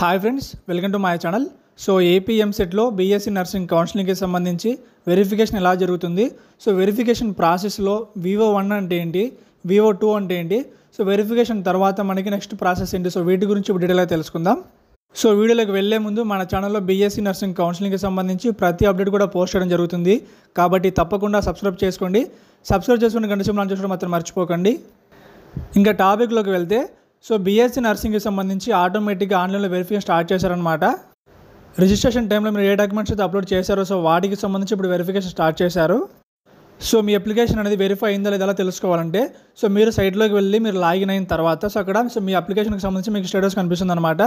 Hi friends, welcome to my channel. So AP ఎంసెట్లో BSc nursing కౌన్సిలింగ్కి సంబంధించి verification ఎలా జరుగుతుంది, సో వెరిఫికేషన్ ప్రాసెస్లో VO1 అంటే ఏంటి, VO2 అంటే ఏంటి, సో వెరిఫికేషన్ తర్వాత మనకి నెక్స్ట్ ప్రాసెస్ ఏంటి, సో వీటి గురించి ఇప్పుడు డీటెయిల్గా తెలుసుకుందాం. సో వీడియోలోకి వెళ్ళే ముందు మన ఛానల్లో బీఎస్సీ నర్సింగ్ కౌన్సిలింగ్కి సంబంధించి ప్రతి అప్డేట్ కూడా పోస్ట్ చేయడం జరుగుతుంది, కాబట్టి తప్పకుండా సబ్స్క్రైబ్ చేసుకోండి. సబ్స్క్రైబ్ చేసుకుని గంట సింబల్ ఆన్ చేసుకోవడం మాత్రం మర్చిపోకండి. ఇంకా టాపిక్లోకి వెళ్తే, సో బీఎస్సీ నర్సింగ్కి సంబంధించి ఆటోమేటిక్గా ఆన్లైన్లో వెరిఫికేషన్ స్టార్ట్ చేశారనమాట. రిజిస్ట్రేషన్ టైంలో మీరు ఏ డాక్యుమెంట్స్ అయితే అప్లోడ్ చేశారో సో వాటికి సంబంధించి ఇప్పుడు వెరిఫికేషన్ స్టార్ట్ చేశారు. సో మీ అప్లికేషన్ అనేది వెరిఫై అయిందా లేదా ఎలా తెలుసుకోవాలంటే, సో మీరు సైట్లోకి వెళ్ళి మీరు లాగిన్ అయిన తర్వాత సో అక్కడ సో మీ అప్లికేషన్కి సంబంధించి మీకు స్టేటస్ కనిపిస్తుంది అనమాట.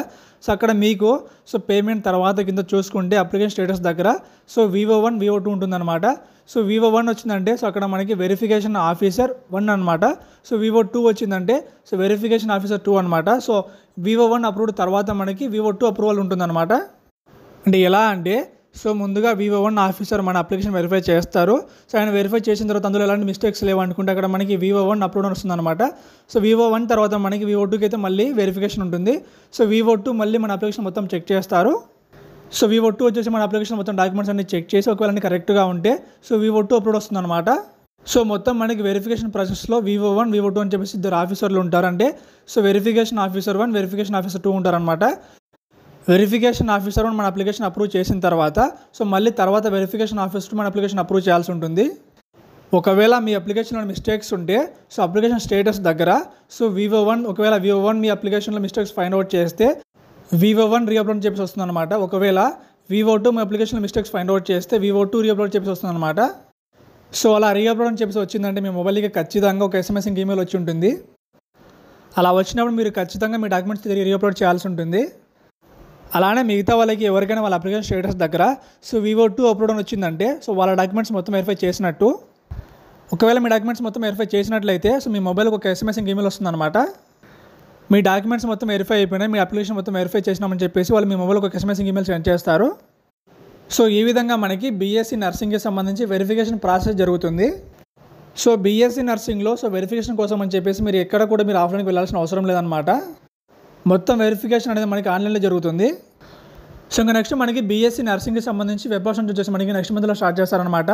సో అక్కడ మీకు సో పేమెంట్ తర్వాత కింద చూసుకుంటే అప్లికేషన్ స్టేటస్ దగ్గర సో VO1 VO2 ఉంటుందన్నమాట. సో VO1 వచ్చిందంటే సో అక్కడ మనకి వెరిఫికేషన్ ఆఫీసర్ 1 అనమాట. సో VO2 వచ్చిందంటే సో వెరిఫికేషన్ ఆఫీసర్ 2 అనమాట. సో VO1 అప్రూవ్డ్ తర్వాత మనకి VO2 అప్రూవల్ ఉంటుందన్నమాట. అంటే ఎలా అంటే, సో ముందుగా VO1 ఆఫీసర్ మన అప్లికేషన్ వెరిఫై చేస్తారు. సో ఆయన వెరిఫై చేసిన తర్వాత అందులో ఎలాంటి మిస్టేక్స్ లేవు అనుకుంటే అక్కడ మనకి VO1 అప్రూవ్ వస్తుంది అనమాట. సో VO1 తర్వాత మనకి VO2కి అయితే మళ్ళీ వెరిఫికేషన్ ఉంటుంది. సో VO2 మళ్ళీ మన అప్లికేషన్ మొత్తం చెక్ చేస్తారు. సో VO2 వచ్చేసి మన అప్లికేషన్ మొత్తం డాక్యుమెంట్స్ అన్ని చెక్ చేసి ఒకవేళ అన్ని కరెక్ట్గా ఉంటే సో VO2 అప్రూవ్ వస్తుంది అనమాట. సో మొత్తం మనకి వెరిఫికేషన్ ప్రాసెస్లో VO1 VO2 అని చెప్పేసి ఇద్దరు ఆఫీసర్లు ఉంటారంటే, so verification officer 1 verification officer 2 ఉంటారనమాట. వెరిఫికేషన్ ఆఫీసర్ 1 మన అప్లికేషన్ అప్రూవ్ చేసిన తర్వాత సో మళ్ళీ తర్వాత వెరిఫికేషన్ ఆఫీసర్ 2 మన అప్లికేషన్ అప్రూవ్ చేయాల్సి ఉంటుంది. ఒకవేళ మీ అప్లికేషన్లో మిస్టేక్స్ ఉంటే సో అప్లికేషన్ స్టేటస్ దగ్గర సో VO1 ఒకవేళ VO1 మీ అప్లికేషన్లో మిస్టేక్స్ ఫైండ్ అవుట్ చేస్తే VO1 రీఅప్లోడ్ చెప్పేసి వస్తుంది అనమాట. ఒకవేళ VO2 మీ అప్లికేషన్లో మిస్టేక్స్ ఫైండ్ అవుట్ చేస్తే VO2 రీఅప్లోడ్ చెప్పేసి వస్తుంది అనమాట. సో అలా రీఅప్లోడ్ అని చెప్పేసి వచ్చిందంటే మీ మొబైల్కి ఖచ్చితంగా ఒక SMS ఈమెయిల్ వచ్చి ఉంటుంది. అలా వచ్చినప్పుడు మీరు ఖచ్చితంగా మీ డాక్యుమెంట్స్ తిరిగి రీఅప్లోడ్ చేయాల్సి ఉంటుంది. అలానే మిగతా వాళ్ళకి ఎవరికైనా వాళ్ళ అప్లికేషన్ స్టేటస్ దగ్గర సో VO2 అప్లోడ్ అని వచ్చిందంటే సో వాళ్ళ డాక్యుమెంట్స్ మొత్తం వెరిఫై చేసినట్టు. ఒకవేళ మీ డాక్యుమెంట్స్ మొత్తం వెరిఫై చేసినట్లయితే సో మీ మొబైల్కి ఒక SMS ఈమెయిల్ వస్తుంది అనమాట. మీ డాక్యుమెంట్స్ మొత్తం వెరిఫై అయిపోయినాయి, మీ అప్లికేషన్ మొత్తం వెరిఫై చేసినామని చెప్పేసి వాళ్ళు మీ మొబైల్కి ఒక SMS ఈమెయిల్ సెండ్ చేస్తారు. సో ఈ విధంగా మనకి బీఎస్సీ నర్సింగ్కి సంబంధించి వెరిఫికేషన్ ప్రాసెస్ జరుగుతుంది. సో బీఎస్సీ నర్సింగ్లో సో వెరిఫికేషన్ కోసం అని చెప్పేసి మీరు ఎక్కడ కూడా మీరు ఆఫ్లైన్కి వెళ్ళాల్సిన అవసరం లేదనమాట. మొత్తం వెరిఫికేషన్ అనేది మనకి ఆన్లైన్లో జరుగుతుంది. సో ఇంకా నెక్స్ట్ మనకి బీఎస్సీ నర్సింగ్కి సంబంధించి వెబ్ ఆప్షన్ వచ్చేసి మనకి నెక్స్ట్ మంత్లో స్టార్ట్ చేస్తారనమాట.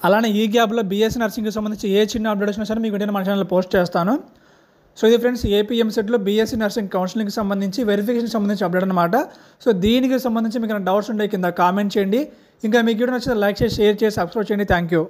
అలానే ఈ గ్యాప్లో బీఎస్సీ నర్సింగ్కి సంబంధించి ఏ చిన్న అప్డేట్ వచ్చినా సరే మీకు వెంటనే మన ఛానల్లో పోస్ట్ చేస్తాను. సో ఇది ఫ్రెండ్స్ ఏపీ ఎంసెట్లో బీఎస్సీ నర్సింగ్ కౌన్సిలింగ్కి సంబంధించి వెరిఫికేషన్ సంబంధించి అప్డేట్ అనమాట. సో దీనికి సంబంధించి మీకు డౌట్స్ ఉంటే కింద కామెంట్ చేయండి. ఇంకా మీకు వీడియో నచ్చితే లైక్ చేసి షేర్ చేసి సబ్స్క్రైబ్ చేయండి. Thank you.